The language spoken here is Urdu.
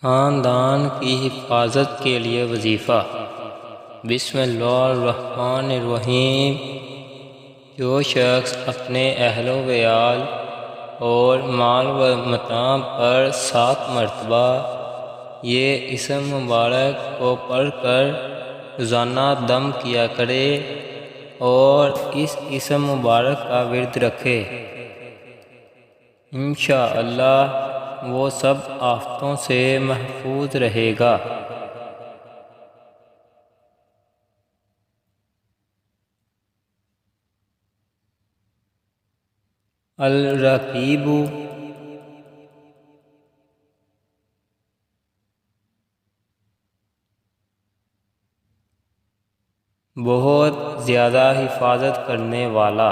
خاندان کی حفاظت کے لیے وظیفہ۔ بسم اللہ الرحمن الرحیم۔ جو شخص اپنے اہل و عیال اور مال و متاع پر 7 مرتبہ یہ اسم مبارک کو پڑھ کر روزانہ دم کیا کرے اور اس اسم مبارک کا ورد رکھے، انشاءاللہ وہ سب آفتوں سے محفوظ رہے گا۔ الرقیب، بہت زیادہ حفاظت کرنے والا۔